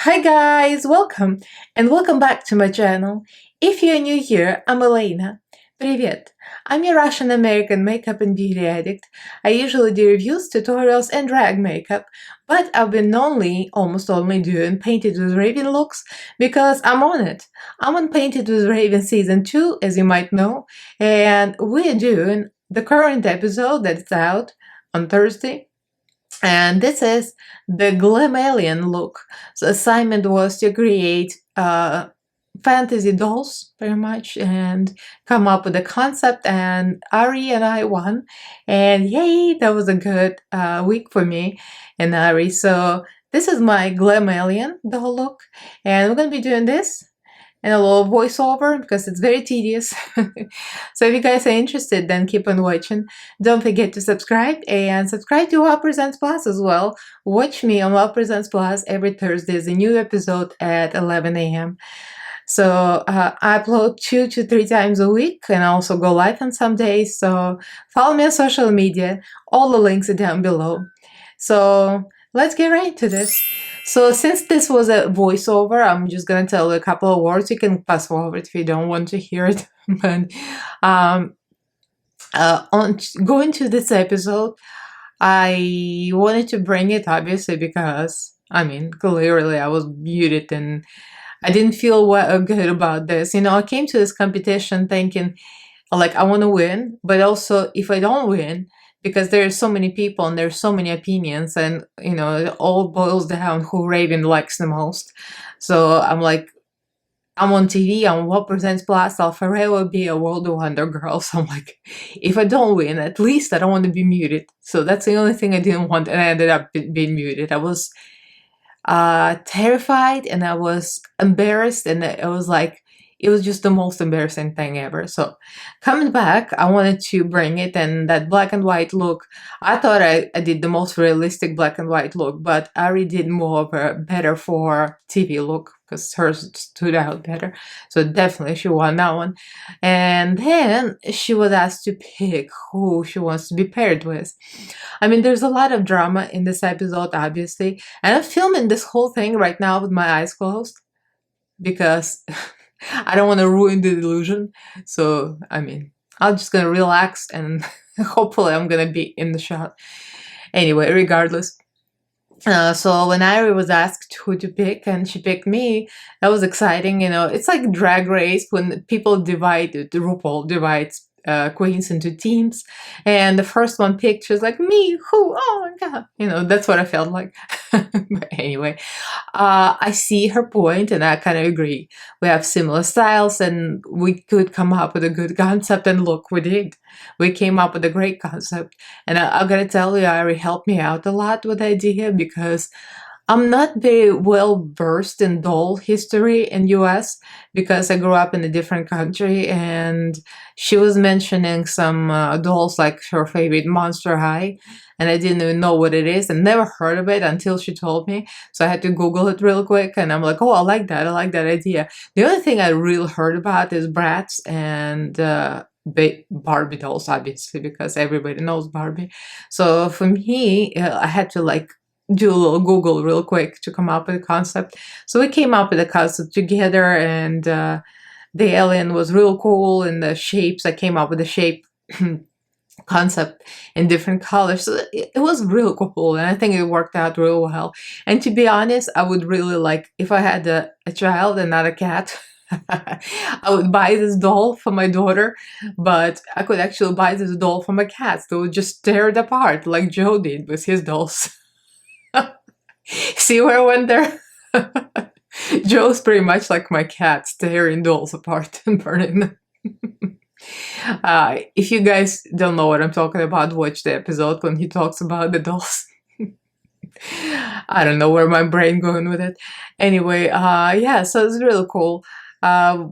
Hi guys, welcome and welcome back to my channel. If you're new here, I'm Elena. Привет! I'm a Russian-American makeup and beauty addict. I usually do reviews, tutorials and drag makeup, but I've been almost only doing Painted with Raven looks because I'm on it. I'm on Painted with Raven Season 2, as you might know, and we're doing the current episode that's out on Thursday. And this is the Glamalien look. So assignment was to create fantasy dolls, pretty much, and come up with a concept. And Ari and I won, and yay, that was a good week for me and Ari. So this is my Glamalien doll look, and we're gonna be doing this and a little voiceover because it's very tedious. So if you guys are interested, then keep on watching. Don't forget to subscribe and subscribe to Wow Presents Plus as well. Watch me on Wow Presents Plus every Thursday. There's a new episode at 11 a.m. So I upload 2 to 3 times a week and I also go live on some days. So follow me on social media. All the links are down below. So let's get right into this. So since this was a voiceover, I'm just gonna tell you a couple of words. You can pass forward if you don't want to hear it. But on going to this episode, I wanted to bring it obviously because clearly I was muted and I didn't feel good about this. You know, I came to this competition thinking like I want to win, but also if I don't win, because there's so many people and there's so many opinions, and you know, it all boils down who Raven likes the most. So I'm like, I'm on TV, I'm What Presents Plus, I'll forever be a World Wonder Girl. So I'm like, if I don't win, at least I don't want to be muted. So that's the only thing I didn't want, and I ended up being muted. I was terrified and I was embarrassed, and it was like, it was just the most embarrassing thing ever. So coming back, I wanted to bring it, and that black and white look, I thought I did the most realistic black and white look, but Ari did more of a better for TV look because hers stood out better. So definitely she won that one. And then she was asked to pick who she wants to be paired with. I mean, there's a lot of drama in this episode, obviously, and I'm filming this whole thing right now with my eyes closed because I don't want to ruin the illusion. So, I'm just gonna relax and hopefully I'm gonna be in the shot. Anyway, regardless. So when Ari was asked who to pick and she picked me, that was exciting. You know, it's like Drag Race when people divide, RuPaul divides queens into teams, and the first one picked, she was like, me, who? Oh my god, you know, that's what I felt like. But anyway, I see her point and I kind of agree. We have similar styles and we could come up with a good concept, and look, we did. We came up with a great concept, and I gotta tell you, Ari helped me out a lot with the idea because I'm not very well versed in doll history in US because I grew up in a different country, and she was mentioning some dolls like her favorite Monster High, and I didn't even know what it is and never heard of it until she told me. So I had to Google it real quick, and I'm like, oh, I like that idea. The only thing I really heard about is Bratz and Barbie dolls, obviously, because everybody knows Barbie. So for me, I had to like do a little Google real quick to come up with a concept. So we came up with a concept together, and the alien was real cool, and the shapes, I came up with a shape concept in different colors. So it was real cool, and I think it worked out real well. And to be honest, I would really like, if I had a child and not a cat, I would buy this doll for my daughter, but I could actually buy this doll for my cats. They would just tear it apart like Joe did with his dolls. See where I went there? Joe's pretty much like my cat, tearing dolls apart and burning them. If you guys don't know what I'm talking about, watch the episode when he talks about the dolls. I don't know where my brain going with it. Anyway, yeah, so it's really cool.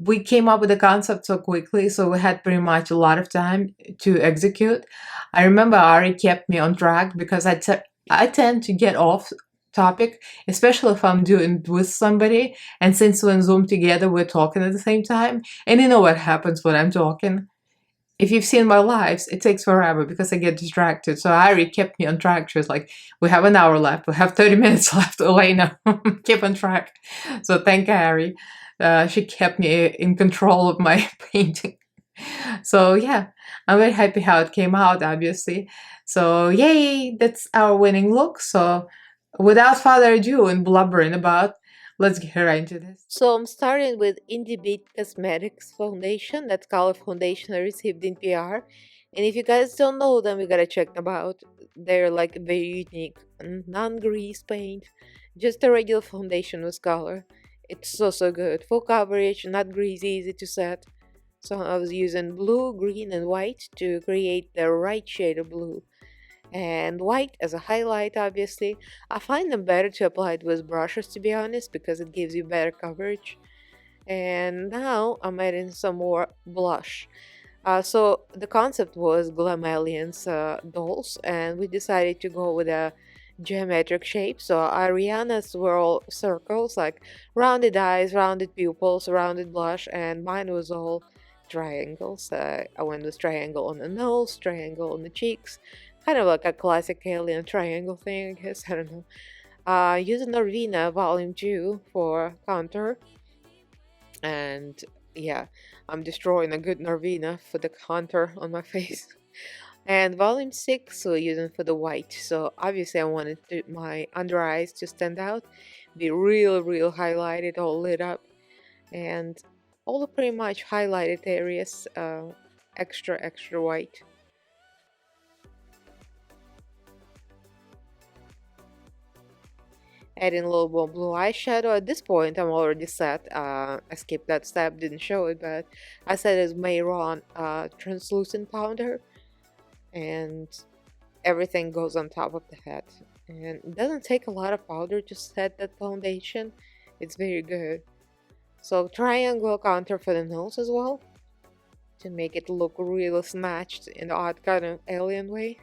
We came up with the concept so quickly, so we had pretty much a lot of time to execute. I remember Ari kept me on track because I tend to get off topic, especially if I'm doing with somebody, and since we're in Zoom together, we're talking at the same time, and you know what happens when I'm talking? if you've seen my lives, it takes forever because I get distracted. So Ari kept me on track. She was like, we have an hour left. We have 30 minutes left. Elena, keep on track. So thank Ari. She kept me in control of my painting. So yeah, I'm very happy how it came out, obviously. So yay, that's our winning look. So without further ado and blubbering about, let's get right into this. So I'm starting with Indie Beat Cosmetics foundation. That's color foundation I received in PR. And if you guys don't know them, you gotta check them out. They're like very unique, non-grease paint, just a regular foundation with color. It's so good. Full coverage, not greasy, easy to set. So I was using blue, green, and white to create the right shade of blue. And white as a highlight, obviously. I find them better to apply it with brushes, to be honest, because it gives you better coverage. And now I'm adding some more blush. So the concept was Glamalien's dolls, and we decided to go with a geometric shape. So Ariana's were all circles, like rounded eyes, rounded pupils, rounded blush, and mine was all triangles. I went with triangle on the nose, triangle on the cheeks, kind of like a classic alien triangle thing, I guess. I don't know. Using Norvina Volume 2 for contour, and yeah, I'm destroying a good Norvina for the contour on my face. And volume 6 we're using for the white. So obviously I wanted my under eyes to stand out, be real highlighted, all lit up, and all the pretty much highlighted areas extra white. Adding a little more blue eyeshadow. At this point I'm already set. I skipped that step, didn't show it, but I set as Mayron translucent powder, and everything goes on top of the head. And it doesn't take a lot of powder to set that foundation. It's very good. So triangle contour for the nose as well, to make it look really snatched in the odd kind of alien way.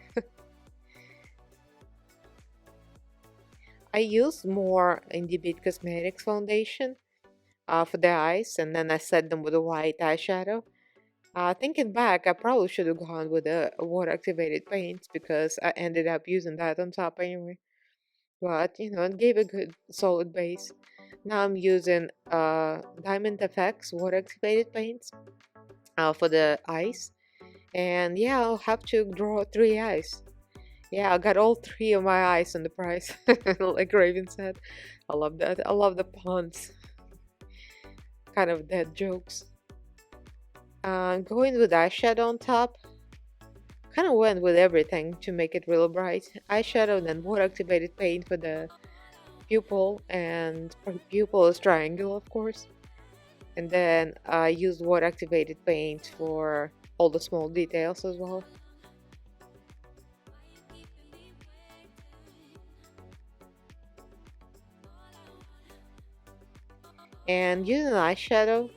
I used more Indie Beat Cosmetics foundation for the eyes, and then I set them with a white eyeshadow. Thinking back, I probably should have gone with a water activated paint because I ended up using that on top anyway. But you know, it gave a good solid base. Now I'm using Diamond FX water activated paints for the eyes, and yeah, I'll have to draw 3 eyes. Yeah, I got all 3 of my eyes on the price, like Raven said. I love that. I love the puns, kind of dead jokes. Going with eyeshadow on top, kind of went with everything to make it real bright. Eyeshadow, then water activated paint for the pupil, and pupil is triangle, of course. And then I used water activated paint for all the small details as well. And using eyeshadow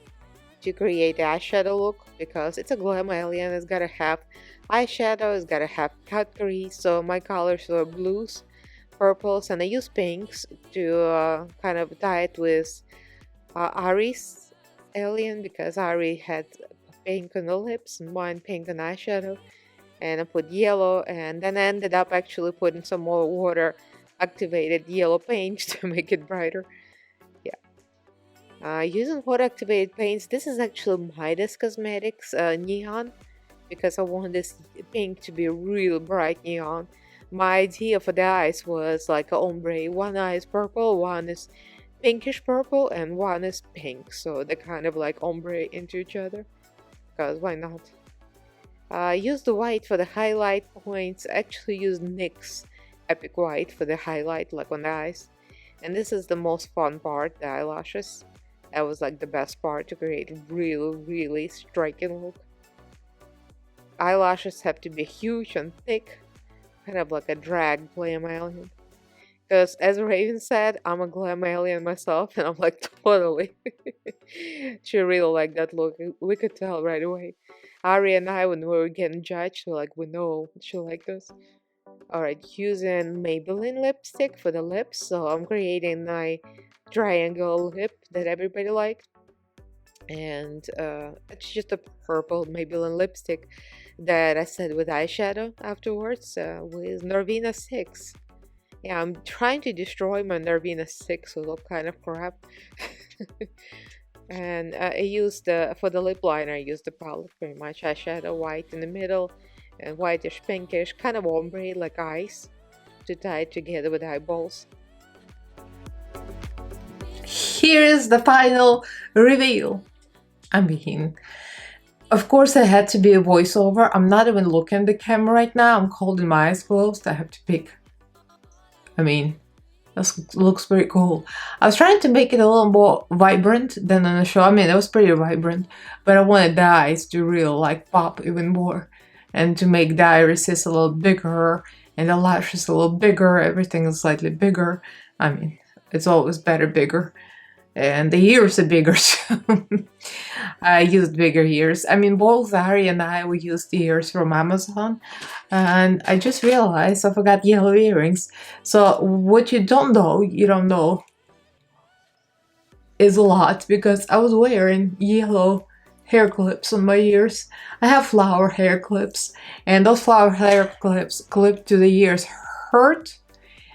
to create the eyeshadow look, because it's a glam alien, it's gotta have eyeshadow, it's gotta have cut crease. So my colors were blues, purples, and I used pinks to kind of tie it with Ari's alien, because Ari had pink on the lips and mine pink on eyeshadow. And I put yellow, and then I ended up actually putting some more water activated yellow paint to make it brighter. Using water activated paints, this is actually Midas Cosmetics neon, because I want this pink to be real bright neon. My idea for the eyes was like a ombre. One eye is purple, one is pinkish purple, and one is pink. So they're kind of like ombre into each other, because why not? Use the white for the highlight points. Actually use NYX Epic White for the highlight, like on the eyes. And this is the most fun part, the eyelashes. That was like the best part, to create a really striking look. Eyelashes have to be huge and thick, kind of like a drag glam alien. Because as Raven said, I'm a glam alien myself, and I'm like, totally. She really liked that look. We could tell right away. Ari and I, when we were getting judged, we know she liked us. Alright, using Maybelline lipstick for the lips, so I'm creating my triangle lip that everybody liked. and it's just a purple Maybelline lipstick that I set with eyeshadow afterwards with Nervina 6. Yeah, I'm trying to destroy my Nervina 6 with all kind of crap. And I used for the lip liner, I used the palette pretty much. Eyeshadow white in the middle and whitish pinkish, kind of ombre like eyes to tie it together with eyeballs. Here is the final reveal. Of course, it had to be a voiceover. I'm not even looking at the camera right now. I'm holding my eyes closed. I have to pick. This looks pretty cool. I was trying to make it a little more vibrant than on the show. It was pretty vibrant, but I wanted the eyes to really pop even more, and to make the irises a little bigger and the lashes a little bigger. Everything is slightly bigger. It's always better bigger. And the ears are bigger, so I used bigger ears. Both Ari and I, we used ears from Amazon, and I just realized I forgot yellow earrings. So what you don't know is a lot, because I was wearing yellow hair clips on my ears. I have flower hair clips, and those flower hair clips clipped to the ears hurt.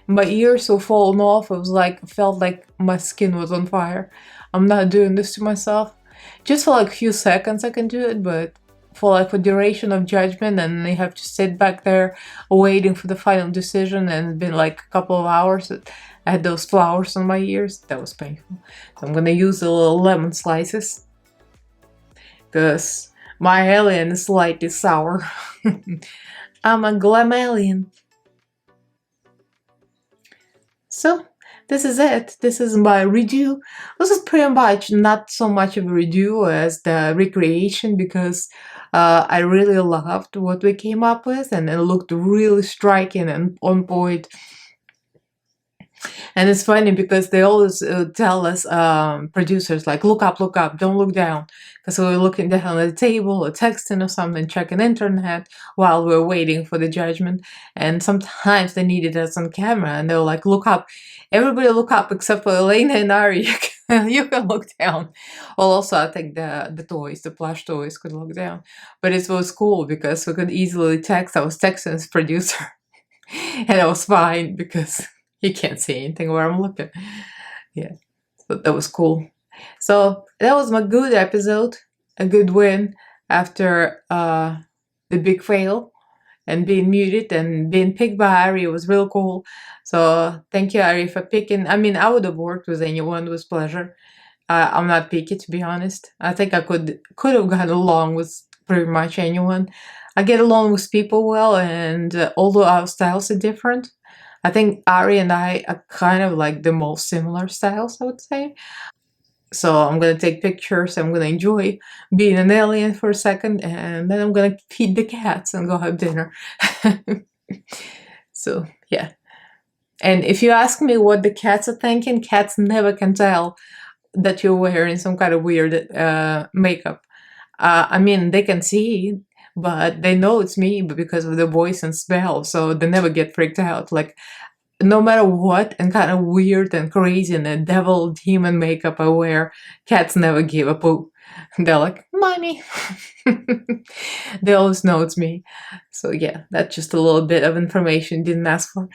My ears were falling off. Felt like my skin was on fire. I'm not doing this to myself. Just for a few seconds I can do it, but for the duration of judgment, and you have to sit back there waiting for the final decision, and it's been a couple of hours. I had those flowers on my ears. That was painful. So I'm gonna use the little lemon slices, because my alien is slightly sour. I'm a Glamalien. So this is it. This is my redo. This is pretty much not so much of a redo as the recreation, because I really loved what we came up with, and it looked really striking and on point. And it's funny because they always tell us, producers, look up, don't look down. Because we were looking down at the table or texting or something, checking internet while we were waiting for the judgment. And sometimes they needed us on camera, and they were like, look up. Everybody look up except for Elena and Ari. You can look down. Well, also I think the toys, the plush toys, could look down. But it was cool because we could easily text. I was texting as producer. And I was fine because you can't see anything where I'm looking. Yeah, so that was cool. So that was my good episode, a good win after the big fail and being muted and being picked by Ari. It was real cool. So thank you, Ari, for picking. I would have worked with anyone with pleasure. I'm not picky, to be honest. I think I could have gotten along with pretty much anyone. I get along with people well, and although our styles are different, I think Ari and I are kind of the most similar styles, I would say. So I'm gonna take pictures, I'm gonna enjoy being an alien for a second, and then I'm gonna feed the cats and go have dinner. So, yeah. And if you ask me what the cats are thinking, cats never can tell that you're wearing some kind of weird makeup. They can see, but they know it's me because of the voice and smell, so they never get freaked out. No matter what and kind of weird and crazy and the devil demon makeup I wear, cats never give a poop. They're like, mommy. They always know it's me. So yeah, that's just a little bit of information didn't ask for.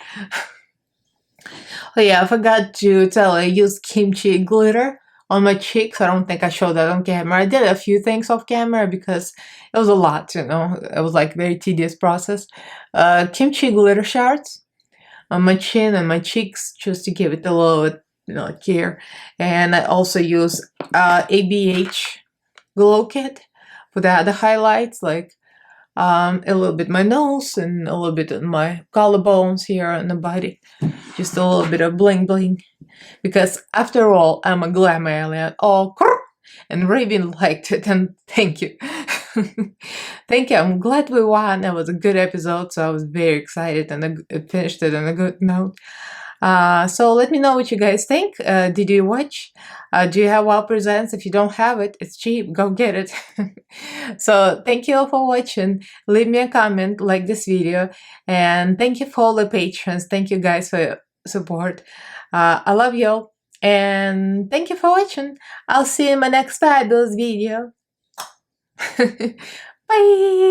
Oh yeah, I forgot to tell, I used kimchi glitter on my cheeks. I don't think I showed that on camera. I did a few things off camera because it was a lot, It was very tedious process. Kimchi glitter shards on my chin and my cheeks just to give it a little, care. And I also use ABH glow kit for the other highlights, a little bit my nose and a little bit on my collarbones here on the body. Just a little bit of bling bling. Because after all, I'm a glam alien. Oh, and Raven liked it, and thank you. Thank you. I'm glad we won. That was a good episode, so I was very excited, and I finished it on a good note. So let me know what you guys think. Did you watch? Do you have Wow Presents? If you don't have it, it's cheap. Go get it. So thank you all for watching. Leave me a comment, like this video, and thank you for all the patrons. Thank you guys for your support. I love you all. And thank you for watching. I'll see you in my next fabulous video. Bye!